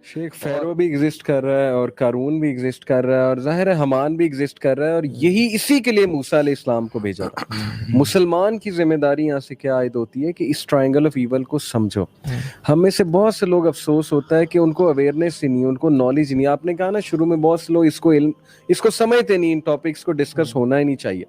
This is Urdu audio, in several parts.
شیخ فیرو بھی ایگزسٹ کر رہا ہے اور قارون بھی ایگزسٹ کر رہا ہے اور ظاہر ہے حمان بھی ایگزسٹ کر رہا ہے, اور یہی اسی کے لیے موسیٰ علیہ السلام کو بھیجا تھا. مسلمان کی ذمہ داری یہاں سے کیا عائد ہوتی ہے کہ اس ٹرائنگل آف ایول کو سمجھو. ہم میں سے بہت سے لوگ افسوس ہوتا ہے کہ ان کو اویئرنیس ہی نہیں, ان کو نالج نہیں. آپ نے کہا نا شروع میں بہت سے لوگ اس کو سمجھتے نہیں, ان ٹاپکس کو ڈسکس ہونا ہی نہیں چاہیے.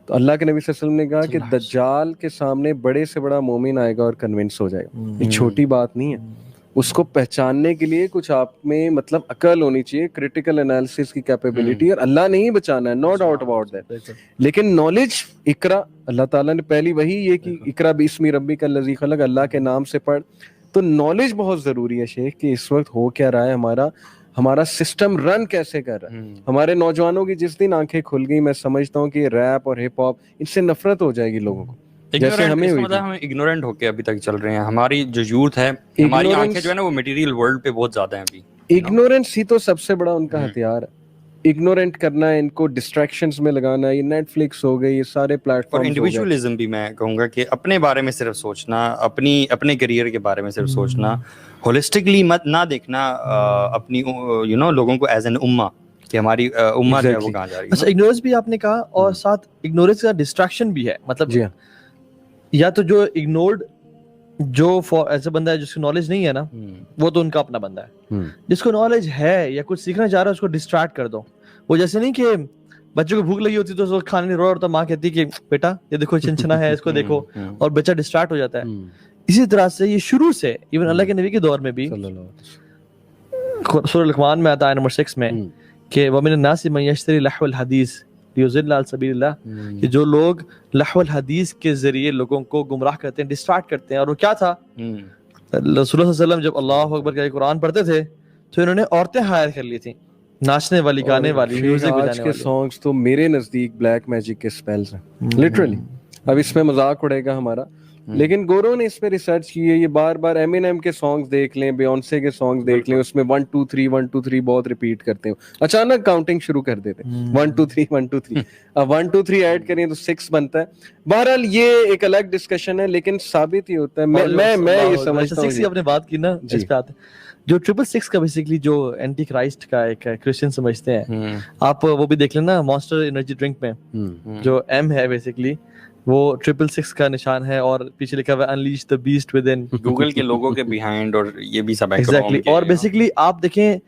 تو اللہ کے نبی صلی اللہ علیہ وسلم نے کہا کہ دجال کے سامنے بڑے سے بڑا مومن آئے گا اور کنونس ہو جائے گا. یہ چھوٹی بات نہیں ہے. اس کو پہچاننے کے لیے کچھ آپ میں مطلب عقل ہونی چاہیے, کریٹیکل انالیسس کی کیپیبلٹی, اور اللہ نے ہی بچانا ہے, نو ڈاؤٹ اباؤٹ دیٹ. لیکن نالج, اقرا, اللہ تعالیٰ نے پہلی وہی یہ کہ اقرا باسم ربک الذی خلق, اللہ کے نام سے پڑھ. تو نالج بہت ضروری ہے شیخ, کہ اس وقت ہو کیا رہا ہے, ہمارا سسٹم رن کیسے کر رہا ہے. ہمارے نوجوانوں کی جس دن آنکھیں کھل گئی, میں سمجھتا ہوں کہ ریپ اور ہپ ہاپ ان سے نفرت ہو جائے گی لوگوں کو, جیسے ہمیں ہوئی تھی. ہم اگنورنٹ ہو کے ابھی تک چل رہے ہیں. ہماری جو یوتھ ہے, ہماری آنکھیں جو ہے نا وہ مٹیریل ورلڈ پہ بہت زیادہ ہیں ابھی. اگنورینس ہی تو سب سے بڑا ان کا ہتھیار ہے. اگنورینٹ کرنا ہے, ان کو ڈسٹریکشنز میں لگانا ہے. یہ نیٹ فلکس ہو گئی, یہ سارے پلیٹ اور فارمز ہو گئے. انڈیویجولزم بھی میں کہوں گا کہ اپنے بارے میں صرف سوچنا, اپنے کیریئر کے بارے میں صرف سوچنا, ہولسٹکلی مت نہ دیکھنا اپنی لوگوں کو ایز این امہ, کہ ہماری امہ جو ہے وہ کہاں جا رہی ہے. اچھا, اگنورینس بھی آپ نے کہا, اور ساتھ اگنورینس کا ڈسٹریکشن بھی ہے. مطلب جی ہاں, یا تو جو اگنورڈ, جو ایسا بندہ ہے جس کو نالج نہیں ہے نا, وہ تو ان کا اپنا بندہ ہے. جس کو نالج ہے یا کچھ سیکھنا چاہ رہا ہے, اس کو ڈسٹریکٹ کر دو. وہ جیسے نہیں کہ بچوں کو بھوک لگی ہوتی تو کھانے نہیں رو رہا ہوتا, ماں کہتی کہ بیٹا یہ دیکھو چنچنا ہے, اس کو دیکھو, اور بچہ ڈسٹریکٹ ہو جاتا ہے. اسی طرح سے یہ شروع سے ایون اللہ کے نبی کے دور میں بھی سورہ لقمان میں آتا ہے نمبر 6 میں کہ وَمِنَ النَّاسِ مَن يَشْتَرِي لَهْوَ الْحَدِيثِ لِيُضِلَّ عَن سَبِيلِ اللَّهِ, کہ جو لوگ لہو الحدیث کے ذریعے لوگوں کو گمراہ کرتے ہیں, ڈسٹریکٹ کرتے ہیں. اور وہ کیا تھا, رسول اللہ صلی اللہ علیہ وسلم جب اللہ اکبر کا قرآن پڑھتے تھے تو انہوں نے عورتیں ہائر کر لی تھیں, ناچنے والی, گانے والی, میوزک بجانے والی. آج کے سانگز تو میرے نزدیک بلیک میجک کے سپیلز ہیں لٹرلی. اب اس میں مذاق اڑے گا ہمارا, لیکن گورو نے اس پہ ریسرچ کی ہے. یہ بار بار ایمینیم کے سانگز دیکھ لیں, بیونسے کے سانگز دیکھ لیں, اس میں 1 2 3 1 2 3 بہت ریپیٹ کرتے ہیں, اچانک کاؤنٹنگ شروع کر دیتے ہیں 1 2 3 1 2 3. اب 1 2 3 ایڈ کریں تو 6 بنتا ہے. بہرحال یہ ایک الگ ڈسکشن ہے, لیکن ثابت ہی ہوتا ہے. میں یہ سمجھتا ہوں, 6 آپ نے بات کی نا, اس پہ آتے ہیں جو 666 کا بیسیکلی جو اینٹی کرائسٹ کا ایک کرسچن سمجھتے ہیں. آپ وہ بھی دیکھ لینا مانسٹر انرجی ڈرنک میں جو ایم ہے بیسیکلی وہ 666 کا نشان ہے, اور پیچھے لکھا ہوا ہے unleash the best with in. Google کے لوگوں کے بیہائنڈ, اور یہ بھی سب ایگزیکٹلی. اور بیسیکلی آپ دیکھیں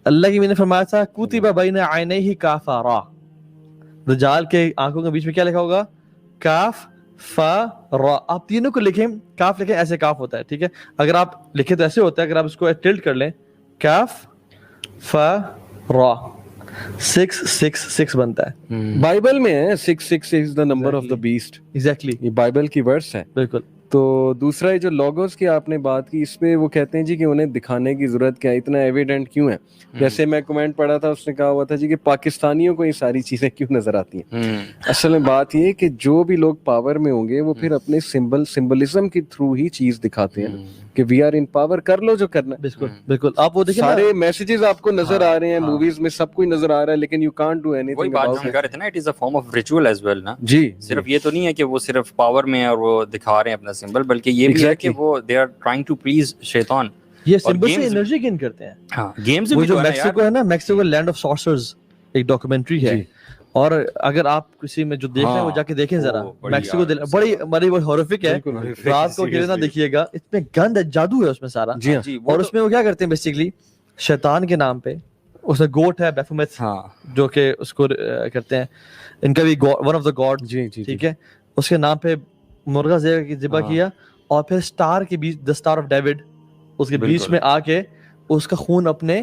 اللہ کی نے فرمایا تھا کتب بین عینیہ کافرا, دجال کے آنکھوں کے بیچ میں کیا لکھا ہوگا, کاف فا را. آپ تینوں کو لکھیں, کاف لکھیں ایسے کاف ہوتا ہے, ٹھیک ہے, اگر آپ لکھیں تو ایسے ہوتا ہے, اگر آپ اس کو ٹلٹ کر لیں کاف فا را 666 بنتا ہے. بائبل میں ہے 666 is the number of the beast. Exactly, یہ بائبل کی ورس ہے. بالکل. تو دوسرا یہ جو لوگوز کی آپ نے بات کی, اس پہ وہ کہتے ہیں جی کہ انہیں دکھانے کی ضرورت کیا ہے, اتنا ایویڈنٹ کیوں ہے. جیسے میں کمنٹ پڑھا تھا, اس نے کہا ہوا تھا جی کہ پاکستانیوں کو یہ ساری چیزیں کیوں نظر آتی ہیں. اصل میں بات یہ ہے کہ جو بھی لوگ پاور میں ہوں گے وہ پھر اپنے سمبلزم کے تھرو ہی چیز دکھاتے ہیں کہ وی آر ان پاور, کر لو جو کرنا ہے. بالکل بالکل. آپ وہ دیکھیں سارے میسیجز آپ کو نظر آ رہے ہیں, موویز میں سب کچھ نظر آ رہا ہے, لیکن you can't do anything about it. It is a form of ritual as well نا. جی, صرف یہ تو نہیں ہے کہ وہ صرف پاور میں اور وہ دکھا رہے ہیں اپنا سمبل, بلکہ یہ بھی ہے کہ وہ they are trying to please شیطان. یہ سمبل سے انرجی گین کرتے ہیں. ہاں, گیمز وہ جو میکسیکو ہے نا, میکسیکو لینڈ آف سارسرز ایک ڈاکومنٹری ہے, اور اگر آپ کسی میں جو دیکھ رہے ہیں وہ جا کے دیکھیں ذرا. میکسیکو بڑی ہارفک ہے, رات کو اکیلے نہ دیکھیے گا, اس میں گند ہے, جادو ہے اس میں سارا. اور اس میں وہ کیا کرتے ہیں بیسیکلی شیطان کے نام پہ, اس میں گوٹ ہے بیفومیت جو کہ اس کو کرتے ہیں, ان کا بھی ون آف دا گاڈ, ٹھیک ہے, اس کے نام پہ مرغا ذبح کیا, اور پھر اسٹار کے بیچ, دا اسٹار آف ڈیوڈ, اس کے بیچ میں آ کے اس کا خون اپنے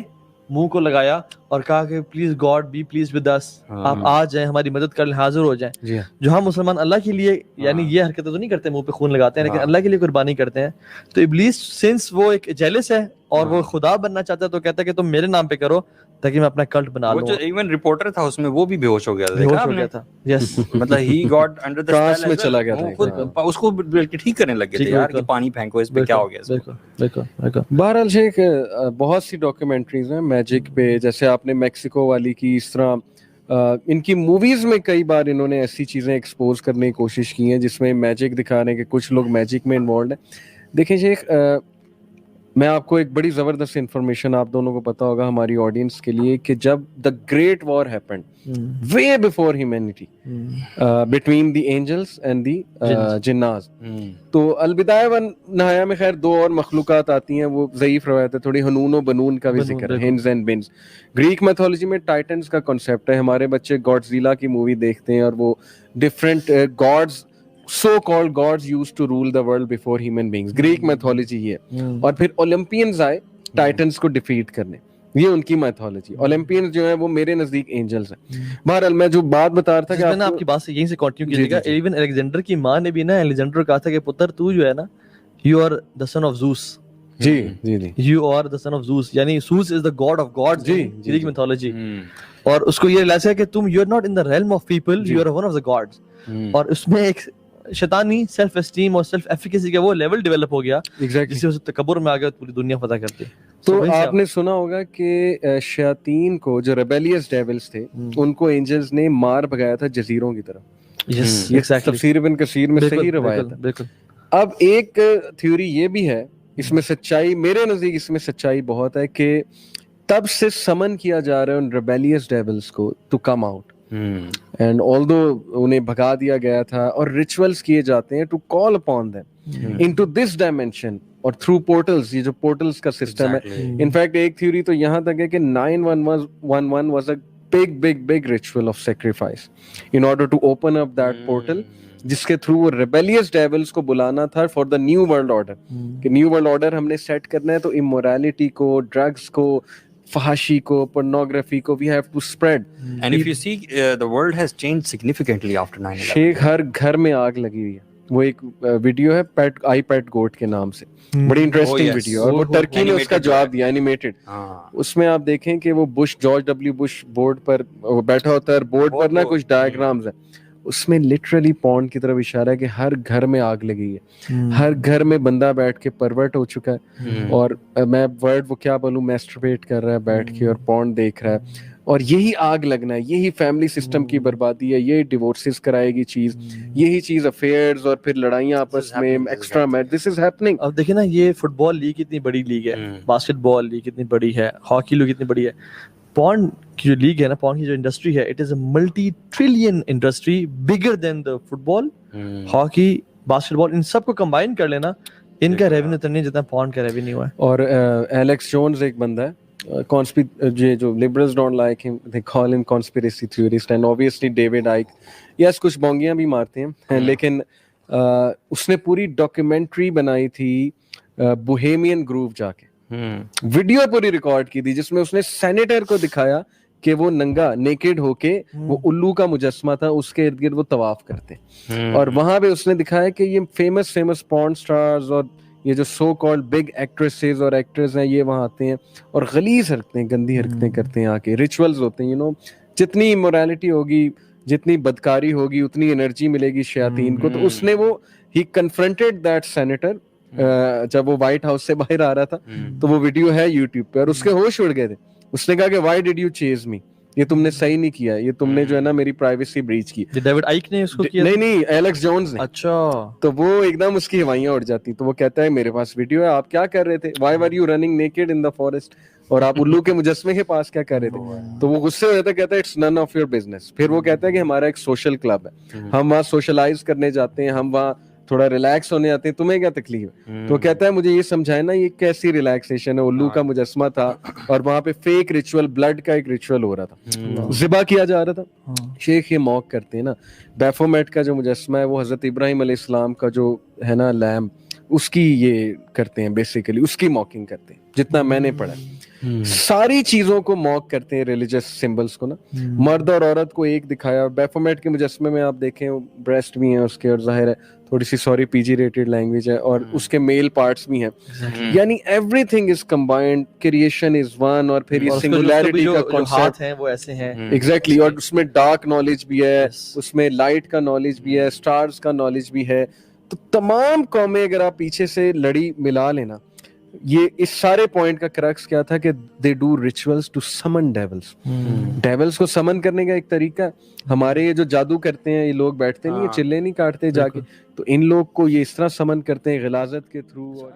منہ کو لگایا اور کہا کہ please God be please with us, آپ آ جائیں, ہماری مدد کر لیں, حاضر ہو جائیں. جو ہم مسلمان اللہ کے لیے یعنی یہ حرکتیں تو نہیں کرتے, منہ پہ خون لگاتے ہیں, لیکن اللہ کے لیے قربانی کرتے ہیں. تو ابلیس سنس وہ ایک جیلس ہے اور وہ خدا بننا چاہتا ہے, تو کہتا ہے کہ تم میرے نام پہ کرو تاکہ میں اپنا کلٹ بنا لوں. جو ایون رپورٹر تھا اس میں وہ بھی بے ہوش ہو گیا تھا, بیہوش ہو گیا تھا. یس, مطلب he got under the trance میں چلا گیا تھا, اس کو بلکہ ٹھیک کرنے لگے تھے یار کہ پانی پھینکو, اس پہ کیا ہو گیا. بالکل. بہرحال شیخ بہت سی ڈاکیومنٹریز ہیں میجک پہ, جیسے آپ نے میکسیکو والی کی, اس طرح ان کی موویز میں کئی بار انہوں نے ایسی چیزیں ایکسپوز کرنے کی کوشش کی ہیں جس میں میجک دکھا رہے ہیں کہ کچھ لوگ میجک میں انوالوڈ ہیں. دیکھیں شیخ, میں آپ کو ایک بڑی زبردست انفارمیشن آپ دونوں کو پتا ہوگا ہماری آڈینس کے لیے کہ جب the great war happened way before humanity between the angels and the جناز, تو البدایہ و نہایہ میں خیر دو اور مخلوقات آتی ہیں, وہ ضعیف روایت ہے تھوڑی, حنون و بنون کا بھی ذکر ہے, ہنز اینڈ بنز. گریک میتھولوجی میں ٹائٹنز کا کانسیپٹ ہے. ہمارے بچے گاڈزیلا کی مووی دیکھتے ہیں اور وہ different God's so called gods used to rule the world before human beings. Greek mythology یہ ہے. اور پھر Olympians آئے ٹائٹنز کو ڈیفیٹ کرنے, یہ ان کی میتھولوجی. Olympians جو ہیں وہ میرے نزدیک اینجلز ہیں. بہرحال میں جو بات بتا رہا تھا کہ میں نے آپ کی بات سے یہیں سے کنٹینیو کیجیے گا. ایون الیگزینڈر کی ماں نے بھی نا الیگزینڈر کہا تھا کہ پتر تو جو ہے نا you are the son of Zeus. جی جی جی you are the son of Zeus, یعنی Zeus is the god of gods in Greek mythology. اور اس کو یہ ریلائز ہے کہ تم you are not in the realm of people, you are one of the gods. اور اس میں ایک شیطانی سیلف اسٹیم اور سیلف ایفیکیسی کا وہ لیول ڈیولپ ہو گیا جس سے اسے تکبر میں آ گیا, پوری دنیا فتح کرتی. تو آپ نے سنا ہوگا کہ شیاطین کو, جو ریبیلیس ڈیولز تھے, ان کو اینجلز نے مار بھگایا تھا جزیروں کی طرف. یہ تفسیر ابن کثیر میں صحیح روایت ہے. اب ایک تھیوری یہ بھی ہے, اس میں سچائی, میرے نزدیک اس میں سچائی بہت ہے, کہ تب سے سمن کیا جا رہا ہے ان ریبیلیس ڈیولز کو to come out. And although انہیں بھگا دیا گیا تھا, اور ریچولز کیے جاتے ہیں to call upon them into this dimension, اور تھرو پورٹلز, یہ جو پورٹلز کا سسٹم ہے. انفیکٹ ایک تھیوری تو یہاں تک ہے کہ 911 was a big ritual of sacrifice in order to open up that portal, جس کے تھرو وہ ریبیلیس ڈیولز کو بلانا تھا for the new world order, کہ نیو ورلڈ آرڈر ہم نے سیٹ کرنا ہے تو امورالٹی کو, ڈرگس کو, فحاشی کو, pornography کو, we have to spread. And if you see, the world has changed significantly after 9/11. شیخ ہر گھر میں آگ لگی ہوئی ہے. وہ ایک ویڈیو ہے آئی پیٹ گوٹ کے نام سے, بڑی انٹرسٹنگ ویڈیو, اور وہ ٹرکی نے اس کا جواب دیا اینیمیٹڈ. اس میں آپ دیکھیں کہ وہ جارج ڈبلیو بش بورڈ پر بیٹھا ہوتا ہے, اور بورڈ پر نا کچھ ڈائیگرامز ہیں, اس میں لٹرلی پونڈ کی طرف اشارہ ہے کہ ہر گھر میں آگ لگی ہے, ہر گھر میں بندہ بیٹھ کے پرورٹ ہو چکا ہے, اور میں ورڈ وہ کیا بولوں, میسٹربیٹ کر رہا ہے بیٹھ کے اور پونڈ دیکھ رہا ہے. اور یہی آگ لگنا ہے, یہی فیملی سسٹم کی بربادی ہے, یہی ڈیورسز کرائے گی چیز, یہی چیز افیئرز اور پھر لڑائیاں آپس میں, extra match, this is happening. اب دیکھیں نا, یہ فٹ بال لیگ کتنی بڑی لیگ ہے, باسکٹ بال لیگ کتنی بڑی ہے, ہاکی لیگ کتنی بڑی ہے. پون کی جو لیگ ہے نا, پون کی جو انڈسٹری ہے, it is a multi trillion industry, bigger than the football, hockey, basketball, ان سب کو کمبائن کر لینا, ان کا ریونیو اتنا نہیں جتنا پون کا ریونیو ہے. اور ایلیکس جونز ایک بندہ ہے, جو liberals don't like him, they call him conspiracy theorist, and obviously David Icke, yes کچھ بونگیاں بھی مارتے ہیں, لیکن اس نے پوری ڈاکیومنٹری بنائی تھی بوہیمین گروو, جا کے ویڈیو پوری ریکارڈ کی تھی, جس میں اس نے سینیٹر کو دکھایا کہ وہ ننگا نیکڈ ہو کے, وہ الو کا مجسمہ تھا, اس کے ارد گرد وہ طواف کرتے, اور وہاں پہ اس نے دکھایا کہ یہ فیمس پورن سٹارز اور یہ جو سو کالڈ بگ ایکٹریسز اور ایکٹرز ہیں, یہ وہاں آتے ہیں اور غلیظ حرکتیں, گندی حرکتیں کرتے ہیں, آ کے ریچولز ہوتے ہیں. جتنی امورالٹی ہوگی, جتنی بدکاری ہوگی, اتنی انرجی ملے گی شیاطین کو. تو اس نے وہ ہی کنفرنٹڈ دیٹ سینیٹر, جب وہ وائٹ ہاؤس سے باہر آ رہا تھا, تو وہ ویڈیو ہے یوٹیوب پہ, اور اس کے ہوش اڑ گئے تھے. اس نے کہا کہ وائی ڈیڈ یو چیز می, یہ تم نے صحیح نہیں کیا, یہ تم نے جو ہے نا میری پرائیویسی بریچ کی. ڈیوڈ آئیک نے اس کو کیا؟ نہیں, ایلیکس جونز نے. اچھا. تو وہ ایک دم اس کی ہوائیاں اڑ جاتی. تو وہ کہتا ہے میرے پاس ویڈیو ہے, آپ کیا کر رہے تھے, why were you running naked in the forest, اور آپ الو کے مجسمے کے پاس کیا کر رہے تھے. تو وہ غصے ہو جاتا ہے, کہتا ہے it's none of your business. پھر وہ کہتا ہے کہ ہمارا ایک سوشل کلب ہے, ہم وہاں سوشلائز کرنے جاتے ہیں, ہم وہاں تھوڑا ریلیکس ہونے آتے ہیں, تمہیں کیا تکلیف ہے. تو کہتا ہے مجھے یہ سمجھائے نا, یہ کیسی ریلیکسیشن ہے, الو کا مجسمہ تھا, اور وہاں پہ فیک ریچول, بلڈ کا ایک ریچول ہو رہا تھا, ذبح کیا جا رہا تھا. شیخ یہ موک کرتے ہیں نا, بیفومیٹ کا جو مجسمہ ہے, وہ حضرت ابراہیم علیہ السلام کا جو ہے نا لیم, اس کی یہ کرتے ہیں, بیسیکلی اس کی موکنگ کرتے ہیں, جتنا میں نے پڑھا. ساری چیزوں کو موک کرتے ہیں, ریلیجس سمبلس کو نا. مرد اور عورت کو ایک دکھایا. بیفومیٹ کے مجسمے میں آپ دیکھیں بریسٹ بھی ہیں اس کے, اور ظاہر ہے تھوڑی سی سوری پی جی ریٹڈ لینگویج ہے, اور اس کے میل پارٹس بھی ہیں. یعنی every thing is combined, creation is one, اور پھر یہ سنگولیرٹی کا کانسیپٹ ہیں وہ ایسے ہیں. ایگزیکٹلی. اور اس میں ڈارک نالج بھی ہے, اس میں لائٹ کا نالج بھی ہے, اسٹارز کا نالج بھی ہے. تو تمام قومیں اگر آپ پیچھے سے لڑی ملا لینا, یہ اس سارے پوائنٹ کا کرکس کیا تھا کہ دے ڈو ریچولز ٹو سمن ڈیولز. ڈیولز کو سمن کرنے کا ایک طریقہ, ہمارے یہ جو جادو کرتے ہیں یہ لوگ بیٹھتے نہیں, یہ چلے نہیں کاٹتے جا کے, تو ان لوگ کو یہ اس طرح سمن کرتے ہیں غلاظت کے تھرو.